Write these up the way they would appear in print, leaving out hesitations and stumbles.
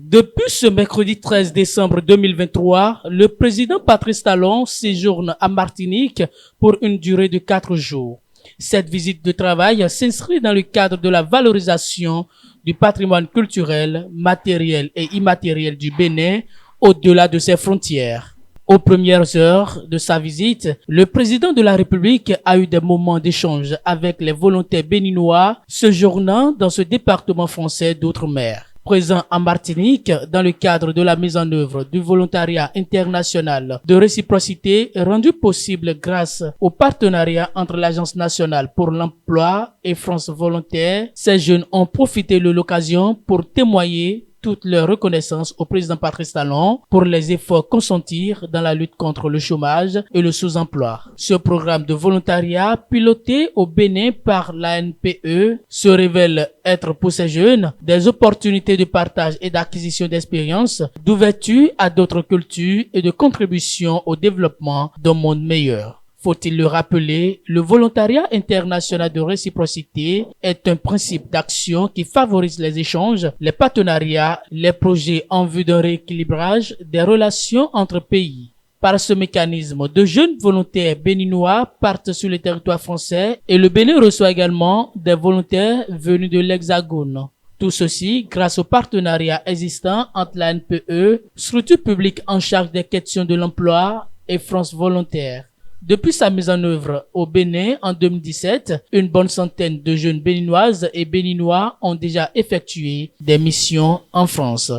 Depuis ce mercredi 13 décembre 2023, le président Patrice Talon séjourne à Martinique pour une durée de 4 jours. Cette visite de travail s'inscrit dans le cadre de la valorisation du patrimoine culturel, matériel et immatériel du Bénin au-delà de ses frontières. Aux premières heures de sa visite, le président de la République a eu des moments d'échange avec les volontaires béninois séjournant dans ce département français d'outre-mer. Présent en Martinique dans le cadre de la mise en œuvre du volontariat international de réciprocité rendu possible grâce au partenariat entre l'Agence nationale pour l'emploi et France Volontaire, ces jeunes ont profité de l'occasion pour témoigner toute leur reconnaissance au président Patrice Talon pour les efforts consentis dans la lutte contre le chômage et le sous-emploi. Ce programme de volontariat piloté au Bénin par l'ANPE se révèle être pour ces jeunes des opportunités de partage et d'acquisition d'expérience, d'ouverture à d'autres cultures et de contribution au développement d'un monde meilleur. Faut-il le rappeler, le volontariat international de réciprocité est un principe d'action qui favorise les échanges, les partenariats, les projets en vue d'un rééquilibrage des relations entre pays. Par ce mécanisme, de jeunes volontaires béninois partent sur le territoire français et le Bénin reçoit également des volontaires venus de l'Hexagone. Tout ceci grâce au partenariat existant entre la NPE, structure publique en charge des questions de l'emploi, et France Volontaire. Depuis sa mise en œuvre au Bénin en 2017, une bonne centaine de jeunes béninoises et béninois ont déjà effectué des missions en France.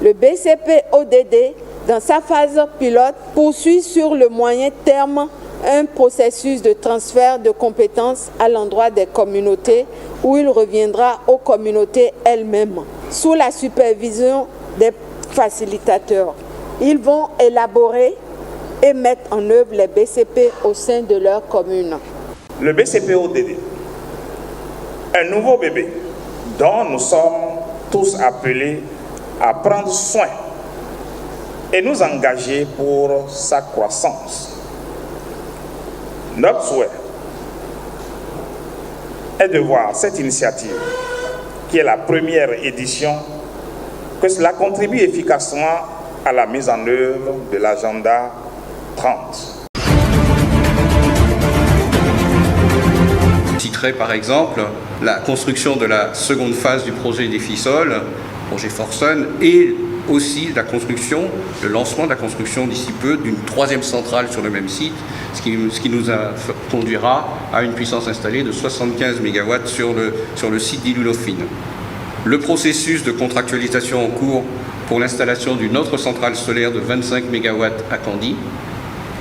Le BCP-ODD, dans sa phase pilote, poursuit sur le moyen terme un processus de transfert de compétences à l'endroit des communautés où il reviendra aux communautés elles-mêmes, sous la supervision des facilitateurs. Ils vont élaborer et mettre en œuvre les BCP au sein de leur commune. Le BCP-ODD, un nouveau bébé dont nous sommes tous appelés à prendre soin et nous engager pour sa croissance. Notre souhait est de voir cette initiative, qui est la première édition, que cela contribue efficacement à la mise en œuvre de l'agenda 30. Je citerai par exemple la construction de la seconde phase du projet des FISOL, projet Forsun, et aussi la construction, le lancement de la construction d'ici peu d'une troisième centrale sur le même site, ce qui nous conduira à une puissance installée de 75 MW sur le site d'Ilulofine. Le processus de contractualisation en cours pour l'installation d'une autre centrale solaire de 25 MW à Candy.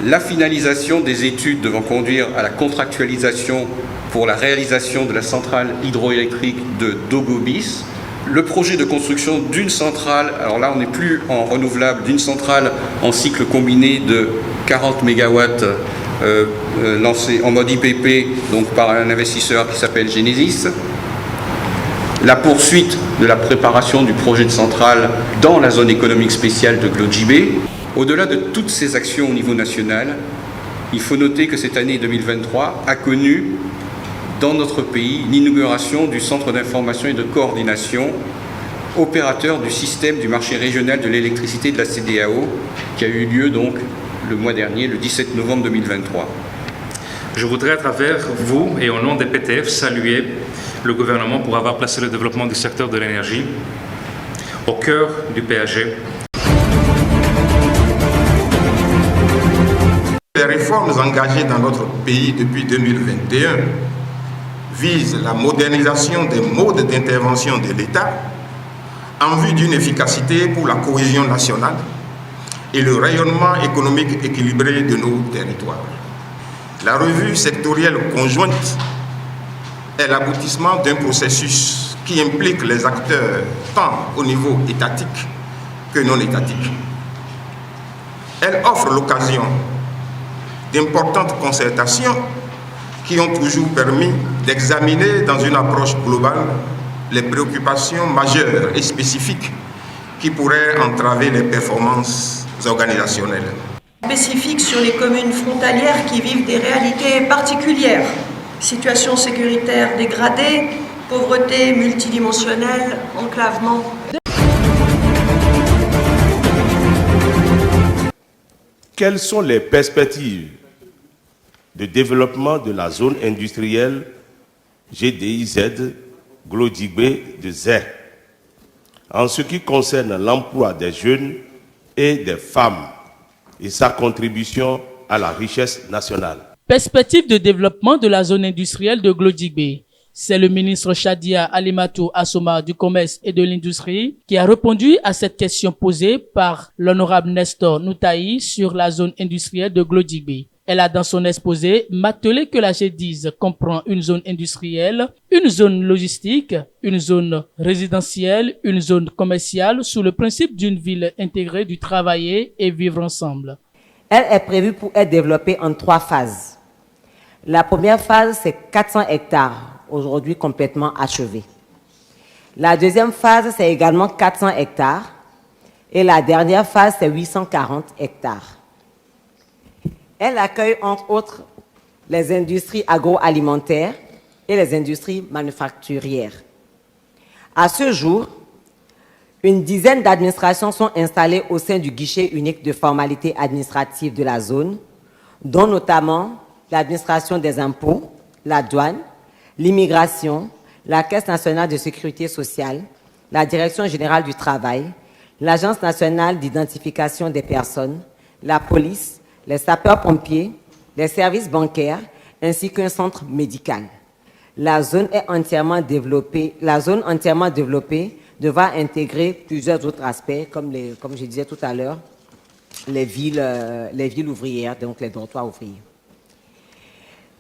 La finalisation des études devant conduire à la contractualisation pour la réalisation de la centrale hydroélectrique de Dogobis. Le projet de construction d'une centrale, alors là on n'est plus en renouvelable, d'une centrale en cycle combiné de 40 MW lancée en mode IPP, donc par un investisseur qui s'appelle Genesis. La poursuite de la préparation du projet de centrale dans la zone économique spéciale de Glodjibé. Au-delà de toutes ces actions au niveau national, il faut noter que cette année 2023 a connu dans notre pays l'inauguration du Centre d'information et de coordination, opérateur du système du marché régional de l'électricité de la CEDEAO, qui a eu lieu donc le mois dernier, le 17 novembre 2023. Je voudrais à travers vous et au nom des PTF saluer le gouvernement pour avoir placé le développement du secteur de l'énergie au cœur du PAG. Les réformes engagées dans notre pays depuis 2021 visent la modernisation des modes d'intervention de l'État en vue d'une efficacité pour la cohésion nationale et le rayonnement économique équilibré de nos territoires. La revue sectorielle conjointe est l'aboutissement d'un processus qui implique les acteurs tant au niveau étatique que non étatique. Elle offre l'occasion d'importantes concertations qui ont toujours permis d'examiner dans une approche globale les préoccupations majeures et spécifiques qui pourraient entraver les performances organisationnelles. Spécifiques sur les communes frontalières qui vivent des réalités particulières situation sécuritaire dégradée, pauvreté multidimensionnelle, enclavement. Quelles sont les perspectives de développement de la zone industrielle GDIZ Glodjibé de Zé en ce qui concerne l'emploi des jeunes et des femmes et sa contribution à la richesse nationale? Perspective de développement de la zone industrielle de Glodjibé. C'est le ministre Shadia Alimatou Assoma du Commerce et de l'Industrie qui a répondu à cette question posée par l'honorable Nestor Noutaï sur la zone industrielle de Glodjibé. Elle a dans son exposé martelé que la GDIZ comprend une zone industrielle, une zone logistique, une zone résidentielle, une zone commerciale sous le principe d'une ville intégrée du travailler et vivre ensemble. Elle est prévue pour être développée en 3 phases. La première phase, c'est 400 hectares, aujourd'hui complètement achevée. La deuxième phase, c'est également 400 hectares. Et la dernière phase, c'est 840 hectares. Elle accueille entre autres les industries agroalimentaires et les industries manufacturières. À ce jour, une dizaine d'administrations sont installées au sein du guichet unique de formalités administratives de la zone, dont notamment l'administration des impôts, la douane, l'immigration, la Caisse nationale de sécurité sociale, la Direction générale du travail, l'Agence nationale d'identification des personnes, la police, les sapeurs-pompiers, les services bancaires, ainsi qu'un centre médical. La zone entièrement développée devra intégrer plusieurs autres aspects, comme je disais tout à l'heure, les villes ouvrières, donc les dortoirs ouvriers.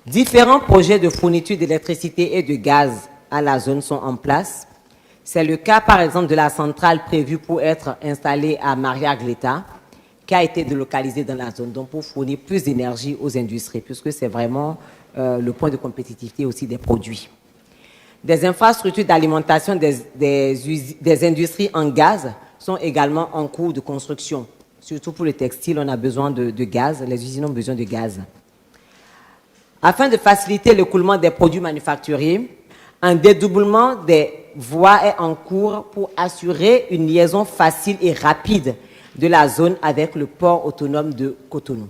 Différents projets de fourniture d'électricité et de gaz à la zone sont en place. C'est le cas, par exemple, de la centrale prévue pour être installée à Maria-Gleta, qui a été délocalisée dans la zone, donc pour fournir plus d'énergie aux industries, puisque c'est vraiment le point de compétitivité aussi des produits. Des infrastructures d'alimentation des industries en gaz sont également en cours de construction. Surtout pour le textile, on a besoin de gaz, les usines ont besoin de gaz. Afin de faciliter l'écoulement des produits manufacturiers, un dédoublement des voies est en cours pour assurer une liaison facile et rapide de la zone avec le port autonome de Cotonou.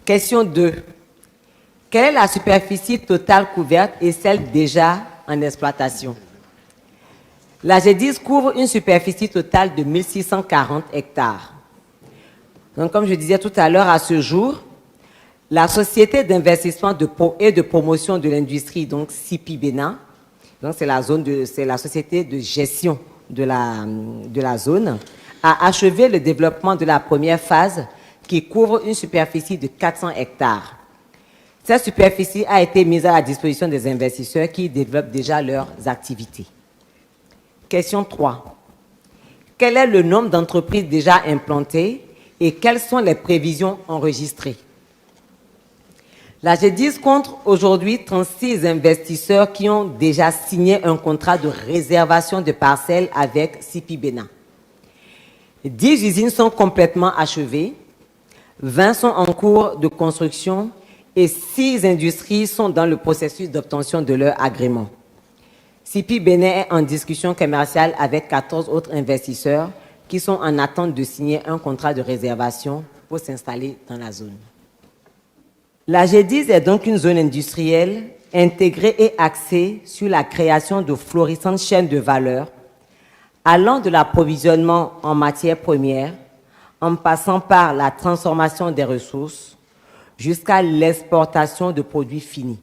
Question 2. Quelle est la superficie totale couverte et celle déjà en exploitation? La GDIZ couvre une superficie totale de 1640 hectares. Donc, comme je disais tout à l'heure, à ce jour, la société d'investissement et de promotion de l'industrie, donc CIPI Bénin, donc c'est la société de gestion de la zone, a achevé le développement de la première phase qui couvre une superficie de 400 hectares. Cette superficie a été mise à la disposition des investisseurs qui développent déjà leurs activités. Question 3. Quel est le nombre d'entreprises déjà implantées et quelles sont les prévisions enregistrées? La GDIZ compte aujourd'hui 36 investisseurs qui ont déjà signé un contrat de réservation de parcelles avec CIPI Bénin. 10 usines sont complètement achevées, 20 sont en cours de construction et 6 industries sont dans le processus d'obtention de leur agrément. CIPI Bénin est en discussion commerciale avec 14 autres investisseurs qui sont en attente de signer un contrat de réservation pour s'installer dans la zone. La GDIZ est donc une zone industrielle intégrée et axée sur la création de florissantes chaînes de valeur, allant de l'approvisionnement en matières premières, en passant par la transformation des ressources, jusqu'à l'exportation de produits finis.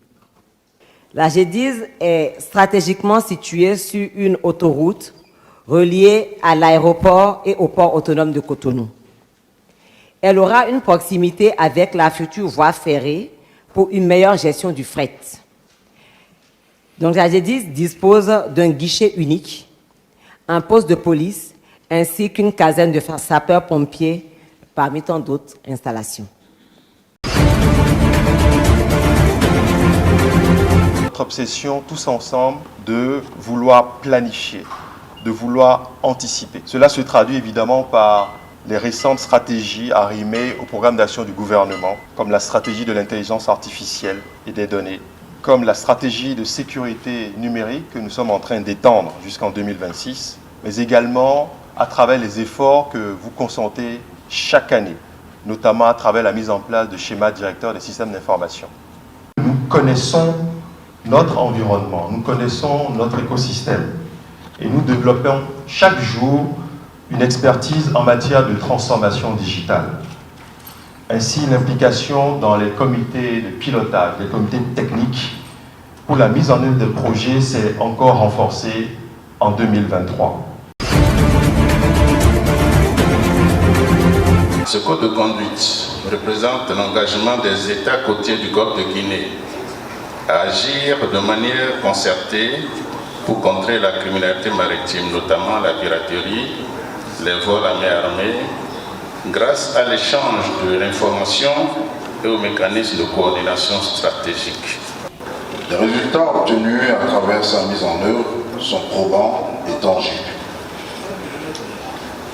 La GDIZ est stratégiquement située sur une autoroute reliée à l'aéroport et au port autonome de Cotonou. Elle aura une proximité avec la future voie ferrée pour une meilleure gestion du fret. Donc la GDIZ dispose d'un guichet unique, un poste de police ainsi qu'une caserne de sapeurs-pompiers parmi tant d'autres installations. Notre obsession tous ensemble de vouloir planifier, de vouloir anticiper. Cela se traduit évidemment par les récentes stratégies arrimées au programme d'action du gouvernement, comme la stratégie de l'intelligence artificielle et des données, comme la stratégie de sécurité numérique que nous sommes en train d'étendre jusqu'en 2026, mais également à travers les efforts que vous consentez chaque année, notamment à travers la mise en place de schémas directeurs des systèmes d'information. Nous connaissons notre environnement, nous connaissons notre écosystème et nous développons chaque jour une expertise en matière de transformation digitale. Ainsi, l'implication dans les comités de pilotage, les comités techniques pour la mise en œuvre des projets s'est encore renforcée en 2023. Ce code de conduite représente l'engagement des États côtiers du Golfe de Guinée à agir de manière concertée pour contrer la criminalité maritime, notamment la piraterie, les vols à main armée, grâce à l'échange de l'information et aux mécanismes de coordination stratégique. Les résultats obtenus à travers sa mise en œuvre sont probants et tangibles.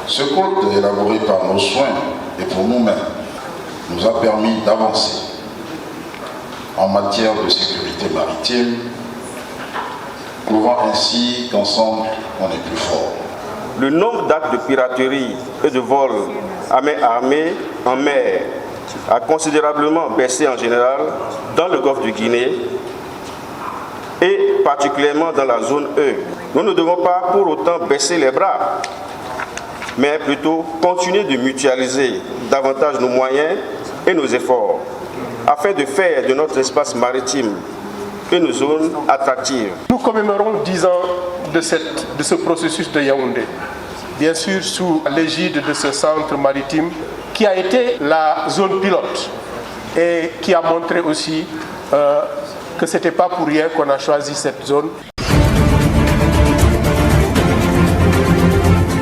Ce code élaboré par nos soins et pour nous-mêmes nous a permis d'avancer en matière de sécurité maritime, prouvant ainsi qu'ensemble on est plus fort. Le nombre d'actes de piraterie et de vols à main armée en mer a considérablement baissé en général dans le golfe de Guinée et particulièrement dans la zone E. Nous ne devons pas pour autant baisser les bras, mais plutôt continuer de mutualiser davantage nos moyens et nos efforts afin de faire de notre espace maritime une zone attractive. Nous commémorons 10 ans de ce processus de Yaoundé, bien sûr sous l'égide de ce centre maritime qui a été la zone pilote et qui a montré aussi que ce n'était pas pour rien qu'on a choisi cette zone.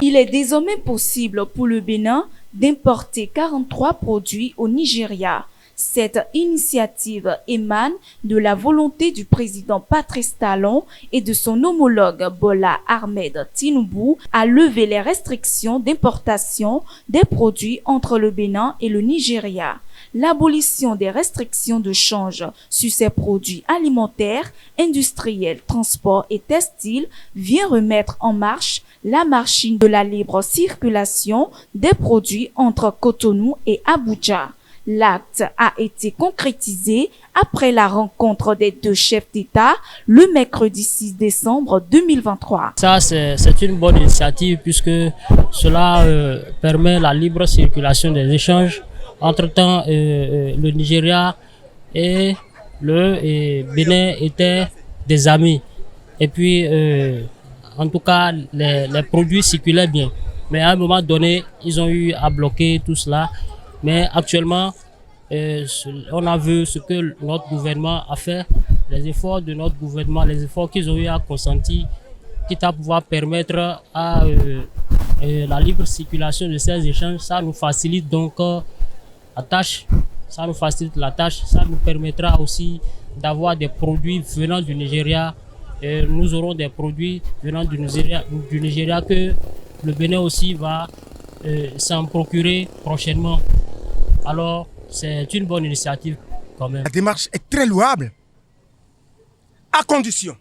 Il est désormais possible pour le Bénin d'importer 43 produits au Nigeria. Cette initiative émane de la volonté du président Patrice Talon et de son homologue Bola Ahmed Tinubu à lever les restrictions d'importation des produits entre le Bénin et le Nigeria. L'abolition des restrictions de change sur ces produits alimentaires, industriels, transports et textiles vient remettre en marche la machine de la libre circulation des produits entre Cotonou et Abuja. L'acte a été concrétisé après la rencontre des deux chefs d'État le mercredi 6 décembre 2023. Ça, c'est une bonne initiative puisque cela permet la libre circulation des échanges. Entre-temps, le Nigeria et le Bénin étaient des amis. Et puis, en tout cas, les produits circulaient bien. Mais à un moment donné, ils ont eu à bloquer tout cela. Mais actuellement, on a vu ce que notre gouvernement a fait, les efforts de notre gouvernement, les efforts qu'ils ont eu à consentir, quitte à pouvoir permettre à la libre circulation de ces échanges. Ça nous facilite donc la tâche. Ça nous facilite la tâche. Ça nous permettra aussi d'avoir des produits venant du Nigeria. Nous aurons des produits venant du Nigeria que le Bénin aussi va s'en procurer prochainement. Alors, c'est une bonne initiative quand même. La démarche est très louable, à condition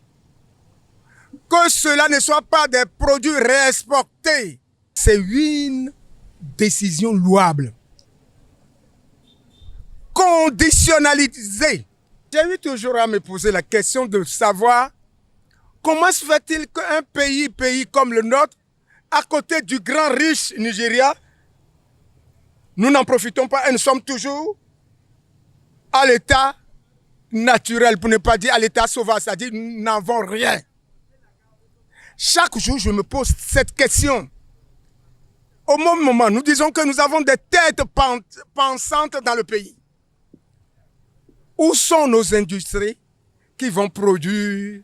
que cela ne soit pas des produits réexportés. C'est une décision louable. Conditionnalisée. J'ai eu toujours à me poser la question de savoir comment se fait-il qu'un pays comme le nôtre, à côté du grand riche Nigeria, nous n'en profitons pas et nous sommes toujours à l'état naturel, pour ne pas dire à l'état sauvage, c'est-à-dire nous n'avons rien. Chaque jour, je me pose cette question. Au même moment, nous disons que nous avons des têtes pensantes dans le pays. Où sont nos industries qui vont produire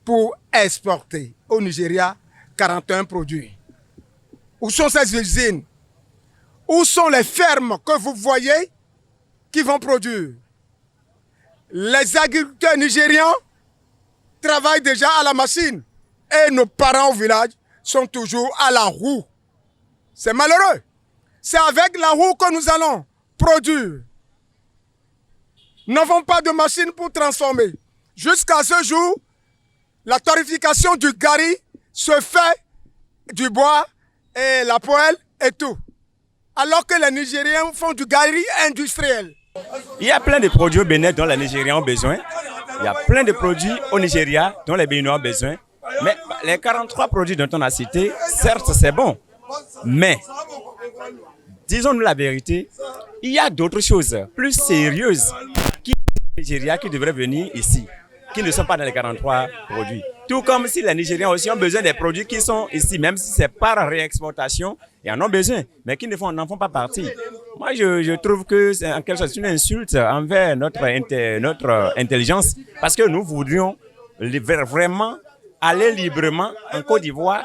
pour exporter au Nigeria 41 produits? Où sont ces usines? Où sont les fermes que vous voyez qui vont produire? Les agriculteurs nigérians travaillent déjà à la machine et nos parents au village sont toujours à la roue. C'est malheureux. c'est avec la roue que nous allons produire. Nous n'avons pas de machine pour transformer. Jusqu'à ce jour, la torréfaction du gari se fait du bois et la poêle et tout. Alors que les Nigériens font du gari industriel. Il y a plein de produits au Bénin dont les Nigériens ont besoin. Il y a plein de produits au Nigeria dont les Béninois ont besoin. Mais les 43 produits dont on a cité, certes c'est bon. Mais, disons-nous la vérité, il y a d'autres choses plus sérieuses qui Nigeria qui devraient venir ici, qui ne sont pas dans les 43 produits. Tout comme si les Nigériens aussi ont besoin des produits qui sont ici, même si c'est par réexportation, ils en ont besoin, mais qui n'en font pas partie. Moi, je trouve que c'est en quelque sorte une insulte envers notre intelligence, parce que nous voudrions vraiment aller librement en Côte d'Ivoire,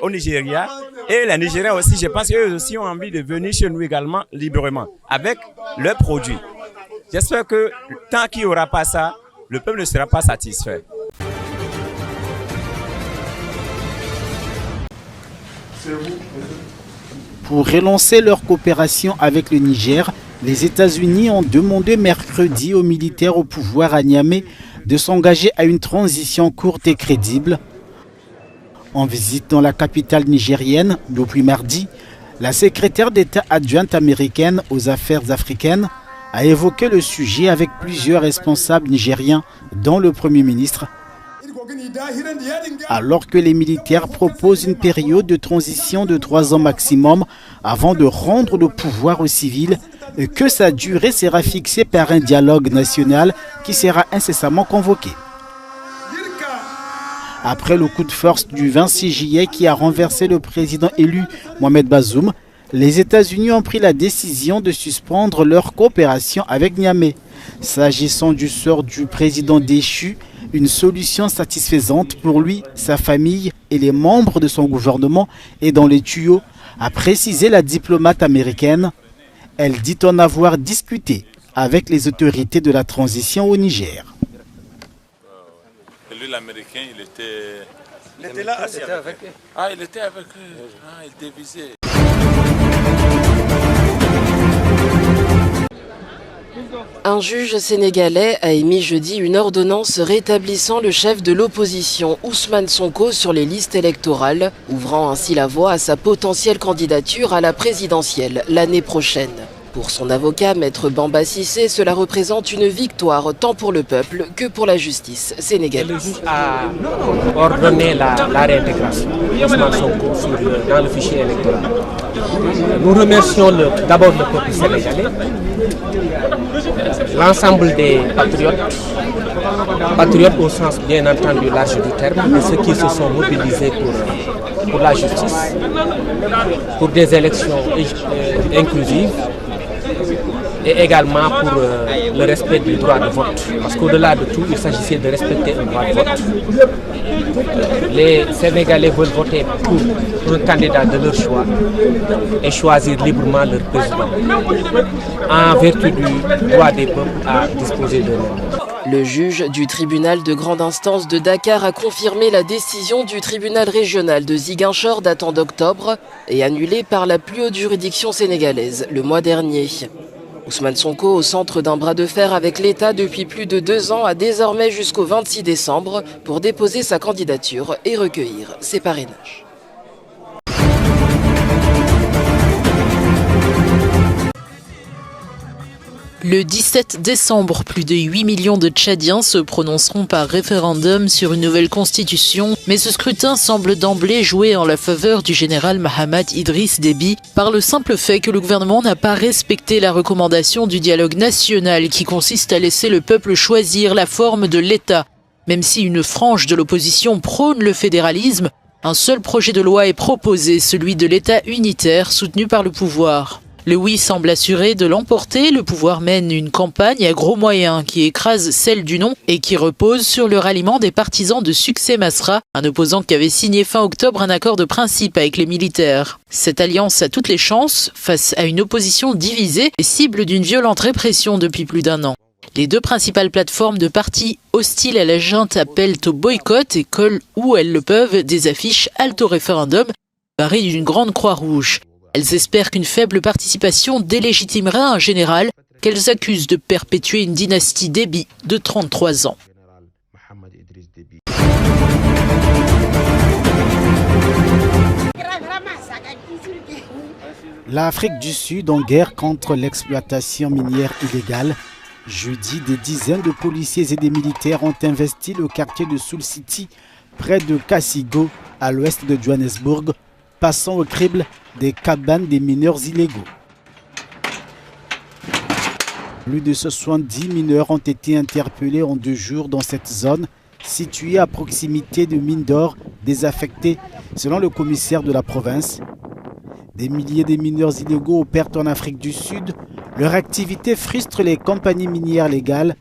au Nigeria, et les Nigériens aussi, je pense qu'eux aussi ont envie de venir chez nous également librement, avec leurs produits. J'espère que tant qu'il n'y aura pas ça, le peuple ne sera pas satisfait. Pour relancer leur coopération avec le Niger, les États-Unis ont demandé mercredi aux militaires au pouvoir à Niamey de s'engager à une transition courte et crédible. En visite dans la capitale nigérienne, depuis mardi, la secrétaire d'État adjointe américaine aux affaires africaines a évoqué le sujet avec plusieurs responsables nigériens, dont le Premier ministre. Alors que les militaires proposent une période de transition de 3 ans maximum avant de rendre le pouvoir aux civils, et que sa durée sera fixée par un dialogue national qui sera incessamment convoqué. Après le coup de force du 26 juillet qui a renversé le président élu Mohamed Bazoum, les États-Unis ont pris la décision de suspendre leur coopération avec Niamey. S'agissant du sort du président déchu, une solution satisfaisante pour lui, sa famille et les membres de son gouvernement est dans les tuyaux, a précisé la diplomate américaine. Elle dit en avoir discuté avec les autorités de la transition au Niger. Lui, l'Américain, il était là, assis avec eux. Ah, il était avec eux. Ah, il dévisait. Un juge sénégalais a émis jeudi une ordonnance rétablissant le chef de l'opposition Ousmane Sonko sur les listes électorales, ouvrant ainsi la voie à sa potentielle candidature à la présidentielle l'année prochaine. Pour son avocat, Maître Bamba Cissé, cela représente une victoire tant pour le peuple que pour la justice sénégalaise. Le juge a ordonné la réintégration d'Ousmane Sonko dans le fichier électoral. Nous remercions d'abord le peuple sénégalais, l'ensemble des patriotes au sens bien entendu large du terme, et ceux qui se sont mobilisés pour la justice, pour des élections inclusives, et également pour le respect du droit de vote. Parce qu'au-delà de tout, il s'agissait de respecter un droit de vote. Les Sénégalais veulent voter pour un candidat de leur choix et choisir librement leur président, en vertu du droit des peuples à disposer d'eux-mêmes. Le juge du tribunal de grande instance de Dakar a confirmé la décision du tribunal régional de Ziguinchor datant d'octobre et annulée par la plus haute juridiction sénégalaise le mois dernier. Ousmane Sonko, au centre d'un bras de fer avec l'État depuis plus de 2 ans, a désormais jusqu'au 26 décembre pour déposer sa candidature et recueillir ses parrainages. Le 17 décembre, plus de 8 millions de Tchadiens se prononceront par référendum sur une nouvelle constitution, mais ce scrutin semble d'emblée jouer en la faveur du général Mahamat Idriss Déby par le simple fait que le gouvernement n'a pas respecté la recommandation du dialogue national qui consiste à laisser le peuple choisir la forme de l'État. Même si une frange de l'opposition prône le fédéralisme, un seul projet de loi est proposé, celui de l'État unitaire soutenu par le pouvoir. Le oui semble assuré de l'emporter, le pouvoir mène une campagne à gros moyens qui écrase celle du non et qui repose sur le ralliement des partisans de Succès Masra, un opposant qui avait signé fin octobre un accord de principe avec les militaires. Cette alliance a toutes les chances face à une opposition divisée et cible d'une violente répression depuis plus d'1 an. Les 2 principales plateformes de partis hostiles à la junte appellent au boycott et collent où elles le peuvent des affiches halte au référendum, barrées d'une grande croix rouge. Elles espèrent qu'une faible participation délégitimera un général qu'elles accusent de perpétuer une dynastie Déby de 33 ans. L'Afrique du Sud en guerre contre l'exploitation minière illégale. Jeudi, des dizaines de policiers et des militaires ont investi le quartier de Soul City, près de Kassigo, à l'ouest de Johannesburg, passant au crible des cabanes des mineurs illégaux. Plus de 70 mineurs ont été interpellés en 2 jours dans cette zone, située à proximité de mines d'or désaffectées, selon le commissaire de la province. Des milliers de mineurs illégaux opèrent en Afrique du Sud. Leur activité frustre les compagnies minières légales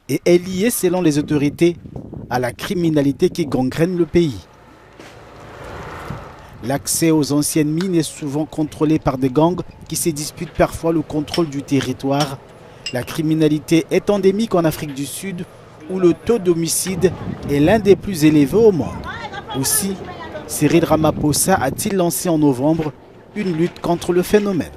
et est liée, selon les autorités, à la criminalité qui gangrène le pays. L'accès aux anciennes mines est souvent contrôlé par des gangs qui se disputent parfois le contrôle du territoire. La criminalité est endémique en Afrique du Sud, où le taux d'homicide est l'un des plus élevés au monde. Aussi, Cyril Ramaphosa a-t-il lancé en novembre une lutte contre le phénomène.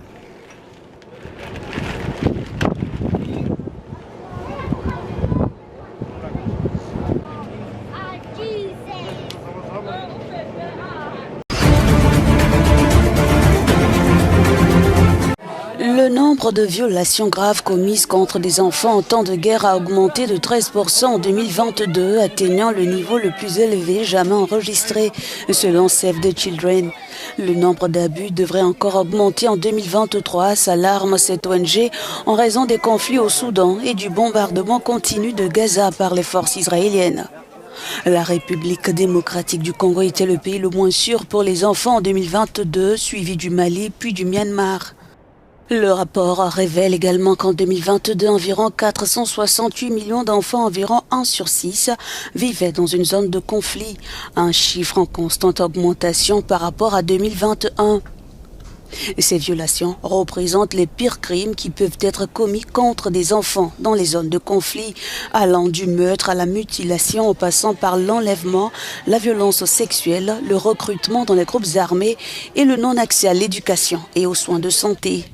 Le nombre de violations graves commises contre des enfants en temps de guerre a augmenté de 13% en 2022, atteignant le niveau le plus élevé jamais enregistré, selon Save the Children. Le nombre d'abus devrait encore augmenter en 2023, s'alarme cette ONG, en raison des conflits au Soudan et du bombardement continu de Gaza par les forces israéliennes. La République démocratique du Congo était le pays le moins sûr pour les enfants en 2022, suivi du Mali puis du Myanmar. Le rapport révèle également qu'en 2022, environ 468 millions d'enfants, environ 1 sur 6, vivaient dans une zone de conflit, un chiffre en constante augmentation par rapport à 2021. Ces violations représentent les pires crimes qui peuvent être commis contre des enfants dans les zones de conflit, allant du meurtre à la mutilation en passant par l'enlèvement, la violence sexuelle, le recrutement dans les groupes armés et le non-accès à l'éducation et aux soins de santé.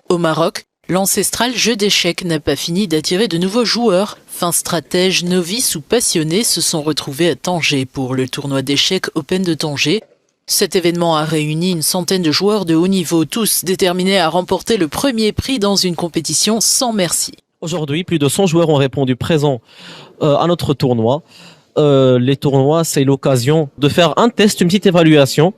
Au Maroc, l'ancestral jeu d'échecs n'a pas fini d'attirer de nouveaux joueurs. Fins stratèges, novices ou passionnés se sont retrouvés à Tanger pour le tournoi d'échecs Open de Tanger. Cet événement a réuni une centaine de joueurs de haut niveau, tous déterminés à remporter le premier prix dans une compétition sans merci. Aujourd'hui, plus de 100 joueurs ont répondu présents à notre tournoi. Les tournois, c'est l'occasion de faire un test, une petite évaluation.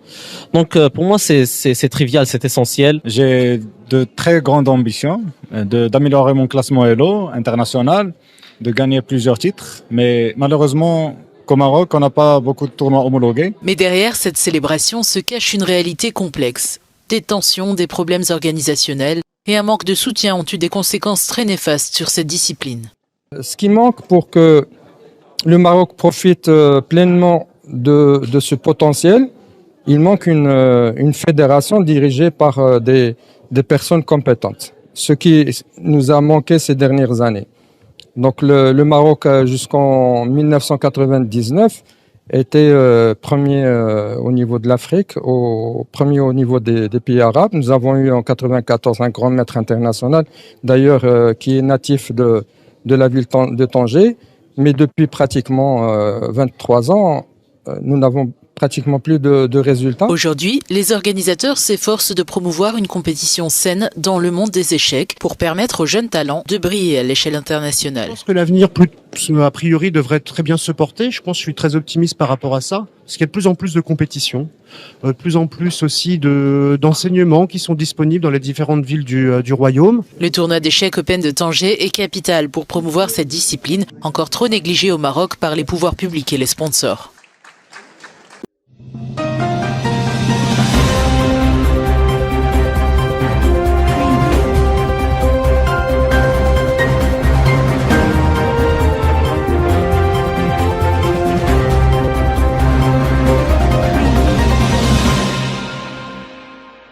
Donc pour moi, c'est trivial, c'est essentiel. J'ai de très grandes ambitions d'améliorer mon classement Elo international, de gagner plusieurs titres. Mais malheureusement, qu'au Maroc, on n'a pas beaucoup de tournois homologués. Mais derrière cette célébration se cache une réalité complexe. Des tensions, des problèmes organisationnels et un manque de soutien ont eu des conséquences très néfastes sur cette discipline. Ce qui manque pour que le Maroc profite pleinement de ce potentiel, il manque une fédération dirigée par des personnes compétentes, ce qui nous a manqué ces dernières années. Donc le Maroc, jusqu'en 1999, était premier au niveau de l'Afrique, premier au niveau des pays arabes. Nous avons eu en 1994 un grand maître international, d'ailleurs qui est natif de la ville de Tanger. Mais depuis pratiquement 23 ans, nous n'avons pratiquement plus de résultats. Aujourd'hui, les organisateurs s'efforcent de promouvoir une compétition saine dans le monde des échecs pour permettre aux jeunes talents de briller à l'échelle internationale. Je pense que l'avenir, a priori, devrait très bien se porter. Je pense que je suis très optimiste par rapport à ça, parce qu'il y a de plus en plus de compétitions, de plus en plus aussi d'enseignements qui sont disponibles dans les différentes villes du royaume. Le tournoi d'échecs Open de Tanger est capital pour promouvoir cette discipline, encore trop négligée au Maroc par les pouvoirs publics et les sponsors.